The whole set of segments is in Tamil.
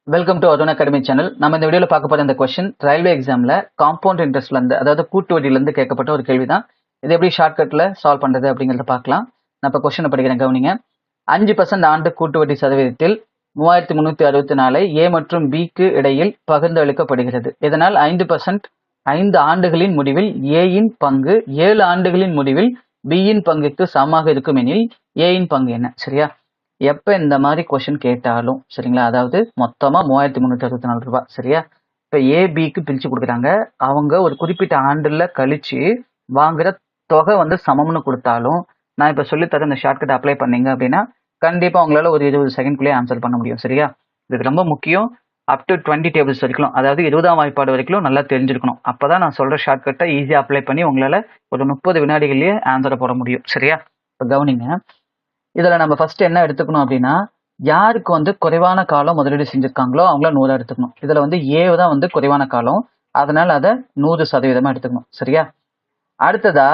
Welcome to Arun academy channel. நம்ம இந்த வீடியோல பார்க்க போற இந்த கொஸ்டின் ரயில்வே எக்ஸாம்ல காம்பவுண்ட் இன்ட்ரெஸ்ட்ல இருந்து, அதாவது கூட்டு வட்டியில இருந்து கேட்கப்பட்ட ஒரு கேள்வி தான். இது எப்படி ஷார்ட்கட்ல சால்வ் பண்றது அப்படிங்கறத பார்க்கலாம். நான் இப்ப கொஸ்டினை படிக்கிறேன், கவனிங்க. 5% ஆண்டு கூட்டு வட்டி சதவீதத்தில் 3364 ஏ மற்றும் பிக்கு இடையில் பகிர்ந்து அளிக்கப்படுகிறது. இதனால் 5% 5 ஆண்டுகளின் முடிவில் ஏயின் பங்கு 7 ஆண்டுகளின் முடிவில் பியின் பங்குக்கு சமமாக இருக்கும் எனில் ஏயின் பங்கு என்ன? சரியா? எப்ப இந்த மாதிரி கொஸ்டின் கேட்டாலும் சரிங்களா, அதாவது மொத்தமா 3364 ரூபாய். சரியா? இப்ப ஏபிக்கு பிரிச்சு கொடுக்குறாங்க. அவங்க ஒரு குறிப்பிட்ட ஆண்டுல கழிச்சு வாங்குற தொகை வந்து சமம்னு கொடுத்தாலும், நான் இப்ப சொல்லித்தர இந்த ஷார்ட்கட் அப்ளை பண்ணீங்க அப்படின்னா கண்டிப்பா உங்களால ஒரு 20 செகண்ட்குள்ளேயே ஆன்சர் பண்ண முடியும். சரியா? இதுக்கு ரொம்ப முக்கியம், அப் டு 20 டேபிள்ஸ் வரைக்கும், அதாவது 20ஆம் வாய்ப்பாடு வரைக்கும் நல்லா தெரிஞ்சிருக்கணும். அப்பதான் நான் சொல்ற ஷார்ட்கட்டை ஈஸியா அப்ளை பண்ணி உங்களால ஒரு 30 வினாடிகள்லயே ஆன்சரை போட முடியும். சரியா? இப்ப கவனிங்க. இதுல நம்ம ஃபர்ஸ்ட் என்ன எடுத்துக்கணும் அப்படின்னா, யாருக்கு வந்து குறைவான காலம் முதலீடு செஞ்சிருக்காங்களோ அவங்கள 100 எடுத்துக்கணும். இதுல வந்து ஏ தான் வந்து குறைவான காலம், அதனால அதை 100% எடுத்துக்கணும். சரியா? அடுத்ததா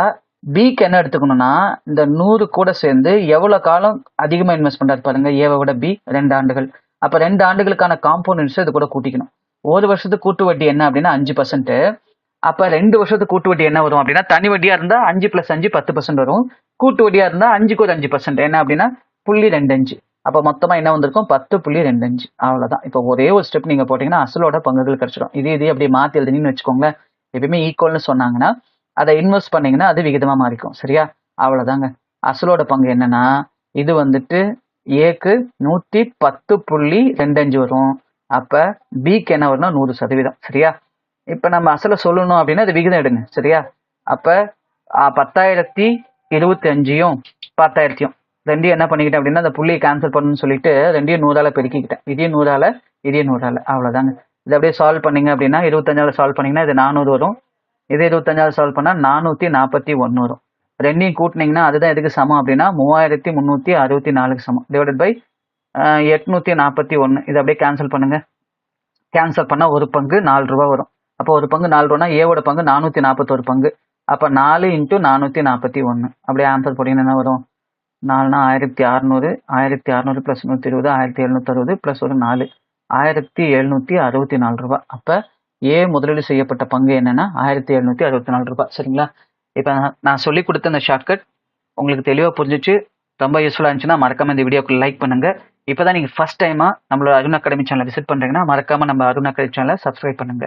பிக்கு என்ன எடுத்துக்கணும்னா, இந்த 100 கூட சேர்ந்து எவ்வளவு காலம் அதிகமா இன்வெஸ்ட் பண்றாரு பாருங்க, ஏவை விட பி 2 ஆண்டுகள். அப்ப 2 ஆண்டுகளுக்கான காம்பவுண்ட் இது கூட கூட்டிக்கணும். ஒரு வருஷத்துக்கு கூட்டு வட்டி என்ன அப்படின்னா 5%. அப்ப 2 வருஷத்துக்கு கூட்டு வட்டி என்ன வரும் அப்படின்னா, தனி வட்டியா இருந்தா 5 + 5 10% வரும். கூட்டு வட்டியா இருந்தா 5க்கு ஒரு 5% என்ன அப்படின்னா 0.25. அப்ப மொத்தமா என்ன வந்திருக்கும்? 10.25. அவ்வளவுதான். இப்ப ஒரே ஒரு ஸ்டெப் நீங்க போட்டீங்கன்னா அசலோட பங்குகள் கிடைச்சிடும். இது அப்படியே மாத்தி எழுதுனீங்கன்னு வச்சுக்கோங்களேன். எப்பயுமே ஈக்குவல்னு சொன்னாங்கன்னா அதை இன்வெஸ்ட் பண்ணீங்கன்னா அது விகிதமா மாறிக்கும். சரியா? அவ்வளவுதாங்க. அசலோட பங்கு என்னன்னா, இது வந்துட்டு ஏக்கு 110.25 வரும். அப்ப பிக்கு என்ன வரும்னா 100%. சரியா? இப்ப நம்ம அசல சொல்லணும் அப்படின்னா அது விகிதம் எடுங்க. சரியா? அப்ப 10,025யும் 10,000 ரெண்டையும் என்ன பண்ணிக்கிட்டேன் அப்படின்னா, அந்த புள்ளியை கேன்சல் பண்ணணும்னு சொல்லிட்டு ரெண்டையும் 100ஆல பெருக்கிக்கிட்டேன். இதையும் 100ஆல, இதையும் 100ஆல. அவ்வளவுதாங்க. இது அப்படியே சால்வ் பண்ணீங்க அப்படின்னா 25ஆல சால்வ் பண்ணீங்கன்னா இது 400 வரும். இதே 25ஆல சால்வ் பண்ணா 441 வரும். ரெண்டையும் கூட்டினீங்கன்னா அதுதான் எதுக்கு சமம் அப்படின்னா 3364க்கு சமம். Divided by 841. இதை அப்படியே கேன்சல் பண்ணுங்க. கேன்சல் பண்ணா ஒரு பங்கு 4 ரூபாய் வரும். அப்போ ஒரு பங்கு 4 ரூபாய்னா ஏவோட பங்கு 441 பங்கு. அப்ப 4 × 441. அப்படியே ஆன்சர் போட்டீங்கன்னா என்ன வரும்? 4னா 1600, 1600 + 120 1760 + ஒரு 4 1764 ரூபாய். அப்ப ஏ முதலீடு செய்யப்பட்ட பங்கு என்னன்னா 1764 ரூபாய். சரிங்களா? இப்ப நான் சொல்லி கொடுத்த இந்த ஷார்ட்கட் உங்களுக்கு தெளிவா புரிஞ்சிச்சு, ரொம்ப யூஸ்ஃபுல்லா இருந்துச்சுன்னா மறக்காம இந்த வீடியோக்கு லைக் பண்ணுங்க. இப்பதான் நீங்க ஃபர்ஸ்ட் டைமா நம்மளோட அருண் அகாடமி சேனலை விசிட் பண்றீங்கன்னா மறக்காம நம்ம அருண் அகாடமி சேனலை சப்ஸ்கிரைப் பண்ணுங்க.